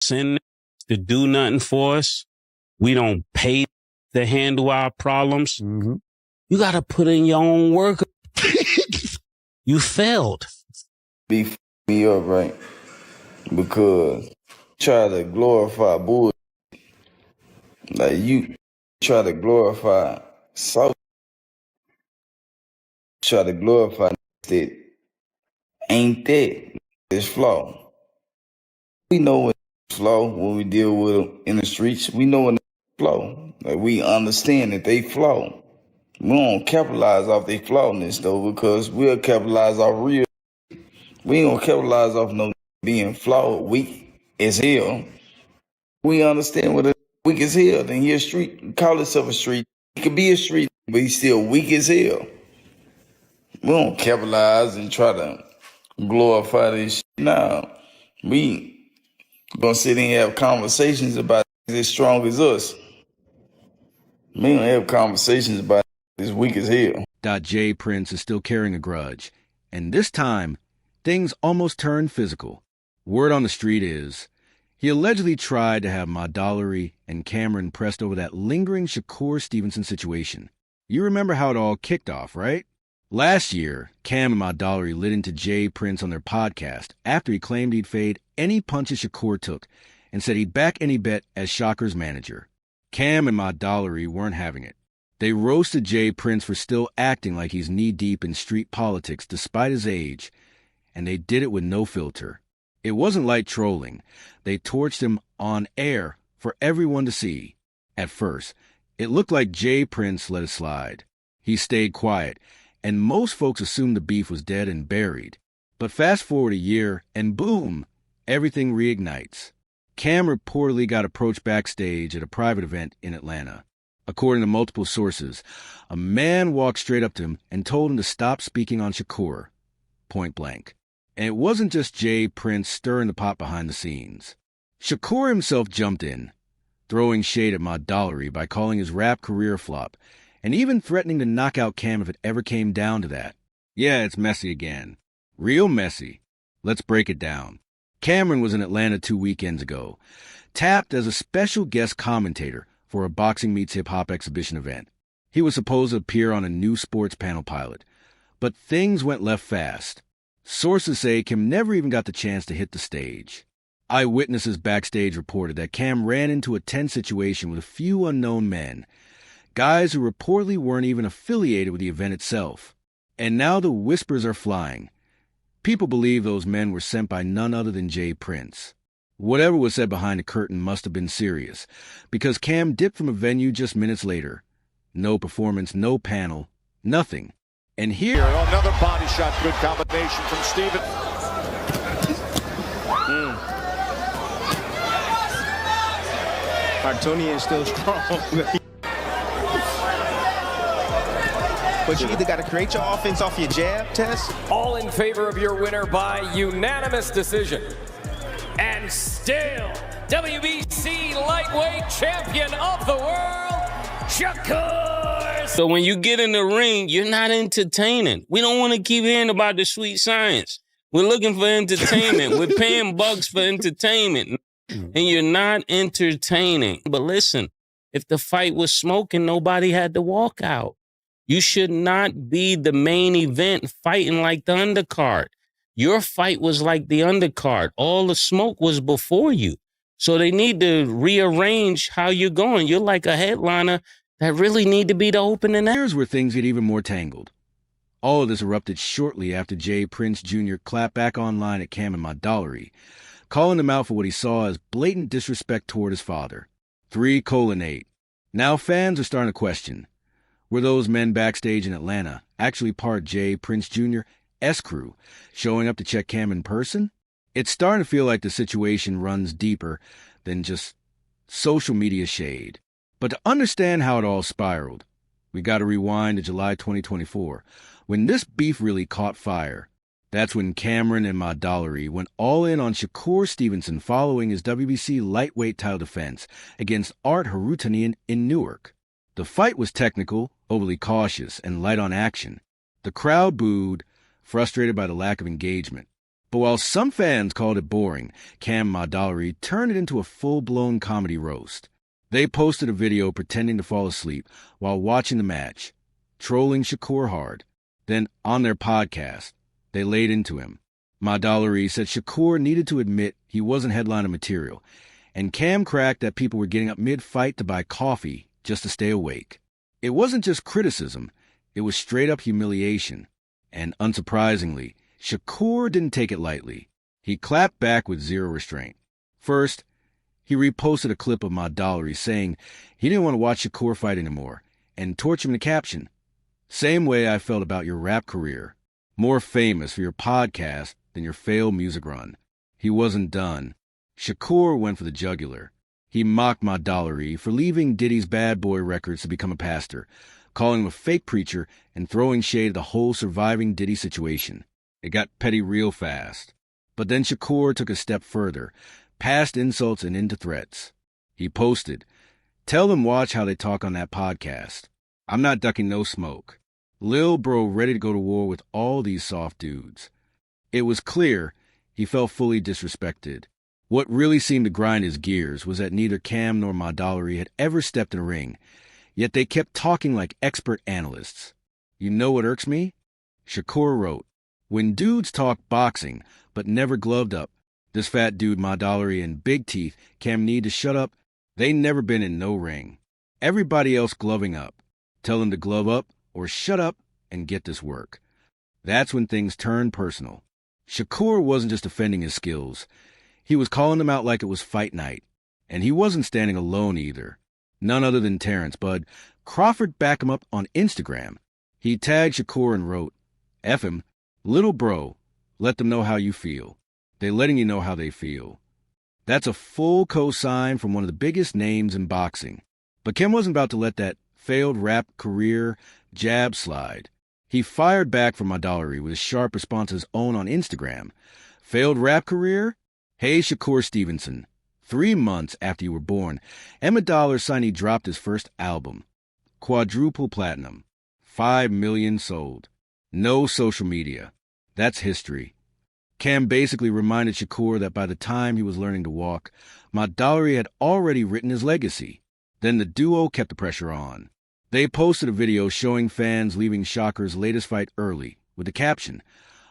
send to do nothing for us. We don't pay to handle our problems. Mm-hmm. You got to put in your own work. You failed. Beef me up, right? Because try to glorify bull. Like you try to glorify South. Try to glorify that ain't that. It's flaw. We know when it's flaw when we deal with them in the streets. We know when it's flaw. Like we understand that they flaw. We don't capitalize off their flawness though, because we'll capitalize off real. We ain't gonna capitalize off no being flawed, weak as hell. We understand what a weak as hell. Then he a street, call himself a street. He could be a street, but he's still weak as hell. We don't capitalize and try to glorify this shit. Nah, we gonna sit and have conversations about as strong as us. We don't have conversations about as weak as hell. J. Prince is still carrying a grudge, and this time, things almost turned physical. Word on the street is, he allegedly tried to have Madollery and Cameron pressed over that lingering Shakur Stevenson situation. You remember how it all kicked off, right? Last year, Cam and Madollery lit into J. Prince on their podcast after he claimed he'd fade any punches Shakur took and said he'd back any bet as Shocker's manager. Cam and Madollery weren't having it. They roasted J. Prince for still acting like he's knee-deep in street politics despite his age, and they did it with no filter. It wasn't light trolling. They torched him on air for everyone to see. At first, it looked like J. Prince let it slide. He stayed quiet, and most folks assumed the beef was dead and buried. But fast forward a year, and boom, everything reignites. Cam reportedly got approached backstage at a private event in Atlanta. According to multiple sources, a man walked straight up to him and told him to stop speaking on Shakur, point blank. And it wasn't just J. Prince stirring the pot behind the scenes. Shakur himself jumped in, throwing shade at Madollery by calling his rap career a flop, and even threatening to knock out Cam if it ever came down to that. Yeah, it's messy again. Real messy. Let's break it down. Cameron was in Atlanta 2 weekends ago, tapped as a special guest commentator for a Boxing Meets Hip-Hop exhibition event. He was supposed to appear on a new sports panel pilot, but things went left fast. Sources say Cam never even got the chance to hit the stage. Eyewitnesses backstage reported that Cam ran into a tense situation with a few unknown men, guys who reportedly weren't even affiliated with the event itself. And now the whispers are flying. People believe those men were sent by none other than J. Prince. Whatever was said behind the curtain must have been serious, because Cam dipped from a venue just minutes later. No performance, no panel, nothing. And here... Another body shot, good combination from Stevenson. Cartoonian still strong. But you either got to create your offense off your jab, Tess. All in favor of your winner by unanimous decision. And still, WBC lightweight champion of the world, Shakur. So when you get in the ring, you're not entertaining. We don't want to keep hearing about the sweet science. We're looking for entertainment. We're paying bucks for entertainment. And you're not entertaining. But listen, if the fight was smoking, nobody had to walk out. You should not be the main event fighting like the undercard. Your fight was like the undercard. All the smoke was before you. So they need to rearrange how you're going. You're like a headliner that really need to be the opening. Here's where things get even more tangled. All of this erupted shortly after J. Prince Jr. clapped back online at Cam and Madollery, calling him out for what he saw as blatant disrespect toward his father. 3:8. Now fans are starting to question, were those men backstage in Atlanta actually part J. Prince Jr. S crew, showing up to check Cam in person? It's starting to feel like the situation runs deeper than just social media shade. But to understand how it all spiraled, we got to rewind to July 2024, when this beef really caught fire. That's when Cameron and Madollery went all in on Shakur Stevenson following his WBC lightweight title defense against Art Harutanian in Newark. The fight was technical, overly cautious, and light on action. The crowd booed, frustrated by the lack of engagement. But while some fans called it boring, Cam Modollery turned it into a full-blown comedy roast. They posted a video pretending to fall asleep while watching the match, trolling Shakur hard. Then, on their podcast, they laid into him. Modollery said Shakur needed to admit he wasn't headliner material, and Cam cracked that people were getting up mid-fight to buy coffee just to stay awake. It wasn't just criticism, it was straight-up humiliation. And unsurprisingly, Shakur didn't take it lightly. He clapped back with zero restraint. First, he reposted a clip of Modollery saying he didn't want to watch Shakur fight anymore, and tortured him the caption, "Same way I felt about your rap career. More famous for your podcast than your failed music run." He wasn't done. Shakur went for the jugular. He mocked Modollery for leaving Diddy's Bad Boy records to become a pastor, calling him a fake preacher and throwing shade at the whole surviving Diddy situation. It got petty real fast. But then Shakur took a step further, past insults and into threats. He posted, "Tell them watch how they talk on that podcast. I'm not ducking no smoke. Lil Bro ready to go to war with all these soft dudes." It was clear he felt fully disrespected. What really seemed to grind his gears was that neither Cam nor Modollery had ever stepped in a ring, yet they kept talking like expert analysts. You know what irks me? Shakur wrote, "When dudes talk boxing, but never gloved up, this fat dude Modollery and big teeth Cam need to shut up. They never been in no ring. Everybody else gloving up. Tell them to glove up or shut up and get this work." That's when things turned personal. Shakur wasn't just defending his skills. He was calling them out like it was fight night. And he wasn't standing alone either. None other than Terrence, but Crawford backed him up on Instagram. He tagged Shakur and wrote, "F him, little bro, let them know how you feel. They letting you know how they feel." That's a full co-sign from one of the biggest names in boxing. But Kim wasn't about to let that failed rap career jab slide. He fired back from Modollery with a sharp response to his own on Instagram. "Failed rap career? Hey, Shakur Stevenson. 3 months after you were born, Emma Dollar signed he dropped his first album. Quadruple platinum. 5 million sold. No social media. That's history." Cam basically reminded Shakur that by the time he was learning to walk, Modollery had already written his legacy. Then the duo kept the pressure on. They posted a video showing fans leaving Shakur's latest fight early, with the caption,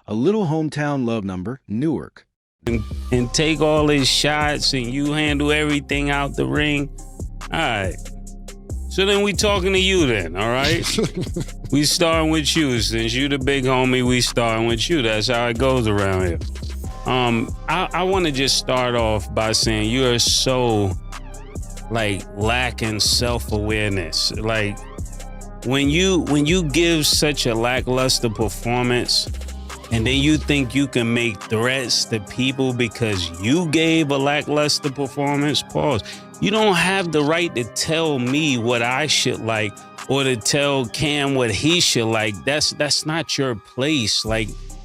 "A little hometown love number, Newark." And take all his shots and you handle everything out the ring. All right. So then we talking to you then, all right? We starting with you. Since you the big homie, we starting with you. That's how it goes around here. I want to just start off by saying you are so, lacking self-awareness. When you give such a lackluster performance, and then you think you can make threats to people because you gave a lackluster performance, pause. You don't have the right to tell me what I should like or to tell Cam what he should like. That's not your place.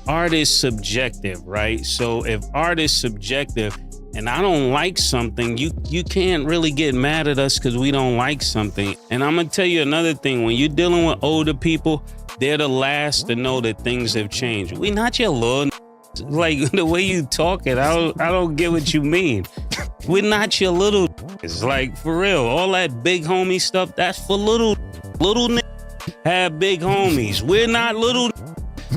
Art is subjective, right? So if art is subjective and I don't like something, you can't really get mad at us because we don't like something. And I'm going to tell you another thing. When you're dealing with older people, they're the last to know that things have changed. We not your little the way you talk it, I don't get what you mean. We're not your little for real. All that big homie stuff, that's for little have big homies. We're not little.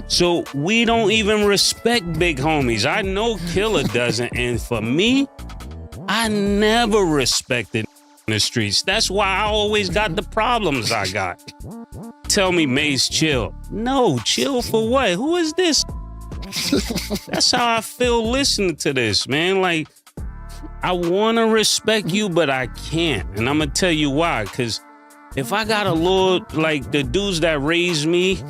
So we don't even respect big homies. I know Killer doesn't. And for me, I never respected in the streets. That's why I always got the problems I got. Tell me, Mase, chill. No, chill for what? Who is this? That's how I feel listening to this, man. I want to respect you, but I can't. And I'm going to tell you why. Because if I got a little, the dudes that raised me,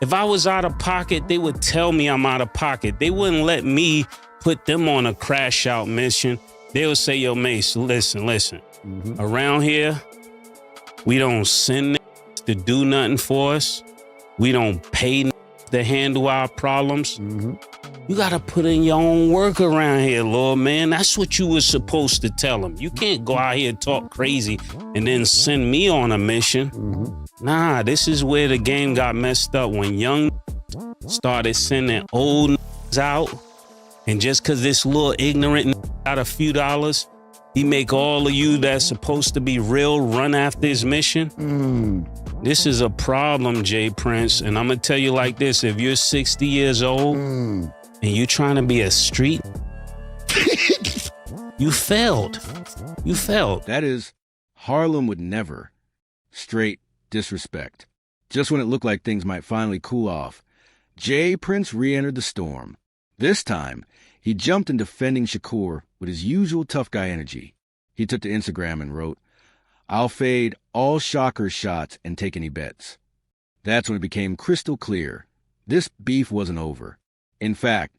if I was out of pocket, they would tell me I'm out of pocket. They wouldn't let me put them on a crash out mission. They would say, "Yo, Mase, listen. Mm-hmm. Around here, we don't send to do nothing for us. We don't pay to handle our problems. Mm-hmm. You got to put in your own work around here, Lord, man. That's what you were supposed to tell them. You can't go out here and talk crazy and then send me on a mission." Mm-hmm. Nah, this is where the game got messed up. When young started sending old out, And just because this little ignorant got a few dollars, he make all of you that's supposed to be real run after his mission? This is a problem, Jay Prince. And I'm going to tell you like this. If you're 60 years old and you're trying to be a street, you failed. You failed. That is, Harlem would never. Straight disrespect. Just when it looked like things might finally cool off, Jay Prince re-entered the storm. This time, he jumped in defending Shakur with his usual tough guy energy. He took to Instagram and wrote, "I'll fade all Shocker's shots and take any bets." That's when it became crystal clear. This beef wasn't over. In fact,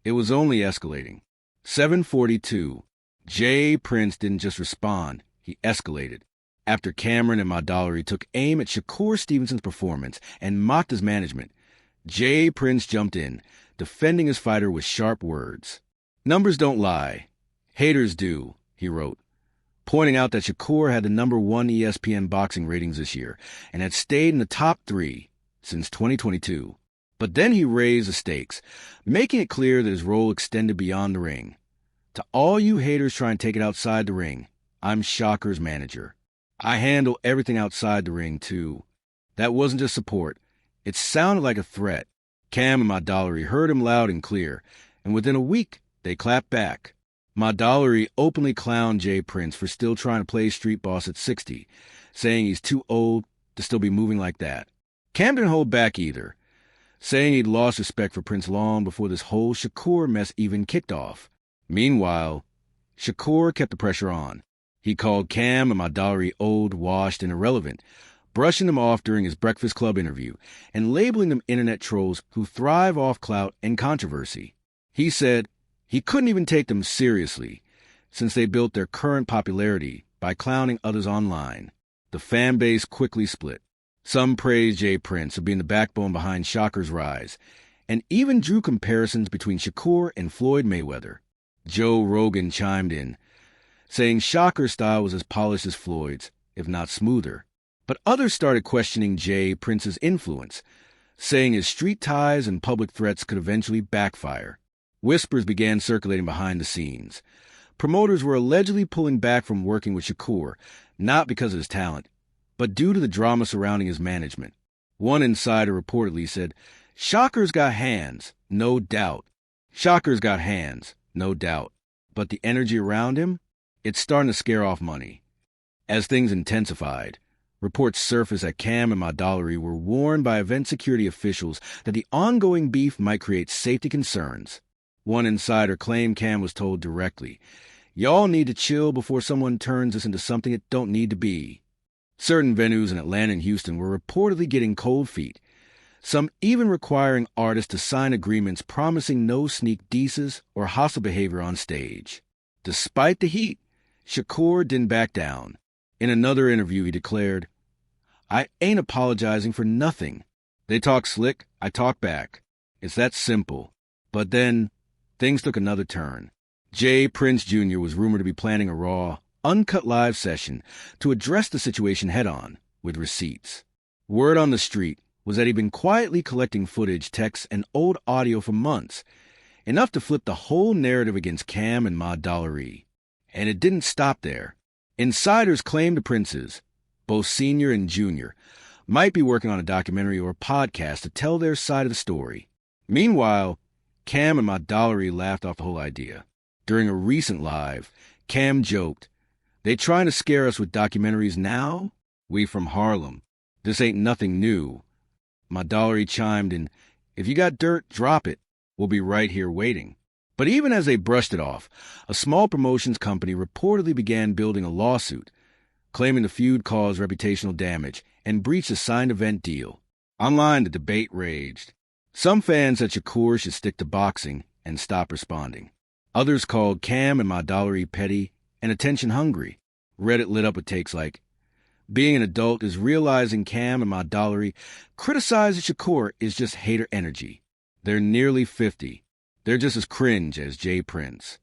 it was only escalating. 7:42. Jay Prince didn't just respond, he escalated. After Cameron and Madollery took aim at Shakur Stevenson's performance and mocked his management, Jay Prince jumped in, defending his fighter with sharp words. "Numbers don't lie. Haters do," he wrote, pointing out that Shakur had the #1 ESPN boxing ratings this year and had stayed in the top 3 since 2022. But then he raised the stakes, making it clear that his role extended beyond the ring. "To all you haters trying to take it outside the ring, I'm Shocker's manager. I handle everything outside the ring, too." That wasn't just support. It sounded like a threat. Cam and Madollery heard him loud and clear, and within a week, they clapped back. Madollery openly clowned Jay Prince for still trying to play street boss at 60, saying he's too old to still be moving like that. Cam didn't hold back either, saying he'd lost respect for Prince long before this whole Shakur mess even kicked off. Meanwhile, Shakur kept the pressure on. He called Cam and Madollery old, washed, and irrelevant, brushing them off during his Breakfast Club interview and labeling them internet trolls who thrive off clout and controversy. He said he couldn't even take them seriously since they built their current popularity by clowning others online. The fan base quickly split. Some praised Jay Prince for being the backbone behind Shocker's rise, and even drew comparisons between Shakur and Floyd Mayweather. Joe Rogan chimed in, saying Shocker's style was as polished as Floyd's, if not smoother. But others started questioning Jay Prince's influence, saying his street ties and public threats could eventually backfire. Whispers began circulating behind the scenes. Promoters were allegedly pulling back from working with Shakur, not because of his talent, but due to the drama surrounding his management. One insider reportedly said, "Shocker's got hands, no doubt. Shocker's got hands, no doubt. But the energy around him? It's starting to scare off money." As things intensified, reports surfaced that Cam and Madollery were warned by event security officials that the ongoing beef might create safety concerns. One insider claimed Cam was told directly, "Y'all need to chill before someone turns this into something it don't need to be." Certain venues in Atlanta and Houston were reportedly getting cold feet, some even requiring artists to sign agreements promising no sneak disses or hostile behavior on stage. Despite the heat, Shakur didn't back down. In another interview, he declared, "I ain't apologizing for nothing. They talk slick, I talk back. It's that simple." But then, things took another turn. Jay Prince Jr. was rumored to be planning a raw, uncut live session to address the situation head-on, with receipts. Word on the street was that he'd been quietly collecting footage, texts, and old audio for months, enough to flip the whole narrative against Cam and Madollery. And it didn't stop there. Insiders claimed the Princes, both senior and junior, might be working on a documentary or a podcast to tell their side of the story. Meanwhile, Cam and Madollery laughed off the whole idea. During a recent live, Cam joked, "They trying to scare us with documentaries now? We from Harlem. This ain't nothing new." Madollery chimed in, "If you got dirt, drop it. We'll be right here waiting." But even as they brushed it off, a small promotions company reportedly began building a lawsuit, claiming the feud caused reputational damage and breached a signed event deal. Online, the debate raged. Some fans said Shakur should stick to boxing and stop responding. Others called Cam and Madollery petty and attention-hungry. Reddit lit up with takes like, "Being an adult is realizing Cam and Madollery criticizing Shakur is just hater energy. They're nearly 50. They're just as cringe as Jay Prince."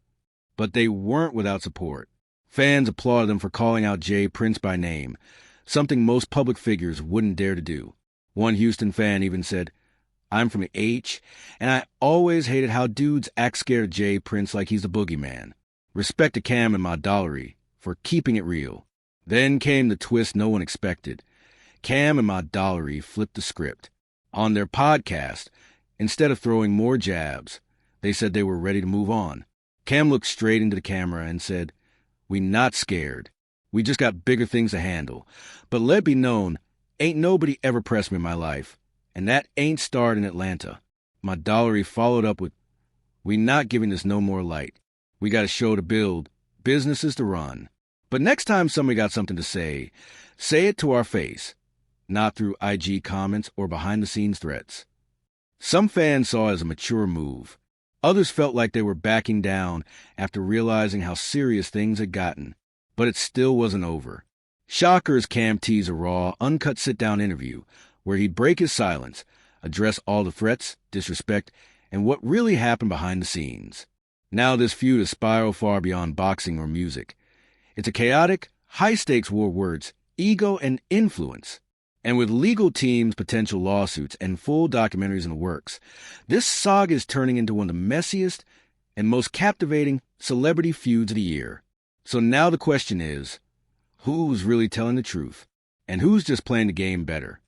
But they weren't without support. Fans applauded them for calling out Jay Prince by name, something most public figures wouldn't dare to do. One Houston fan even said, I'm from the H, and I always hated how dudes act scared of Jay Prince like he's the boogeyman. Respect to Cam and my Dollery for keeping it real. Then came the twist no one expected. Cam and my Dollery flipped the script. On their podcast, instead of throwing more jabs, they said they were ready to move on. Cam looked straight into the camera and said, "We not scared. We just got bigger things to handle. But let it be known, ain't nobody ever pressed me in my life. And that ain't starred in Atlanta." My Dollery followed up with, "We not giving this no more light. We got a show to build, businesses to run. But next time somebody got something to say it to our face, not through IG comments or behind-the-scenes threats." Some fans saw it as a mature move. Others felt like they were backing down after realizing how serious things had gotten. But it still wasn't over. Shocker's Cam teased a raw, uncut sit-down interview where he'd break his silence, address all the threats, disrespect, and what really happened behind the scenes. Now this feud has spiraled far beyond boxing or music. It's a chaotic, high-stakes war of words, ego, and influence. And with legal teams, potential lawsuits, and full documentaries in the works, this saga is turning into one of the messiest and most captivating celebrity feuds of the year. So now the question is, who's really telling the truth? And who's just playing the game better?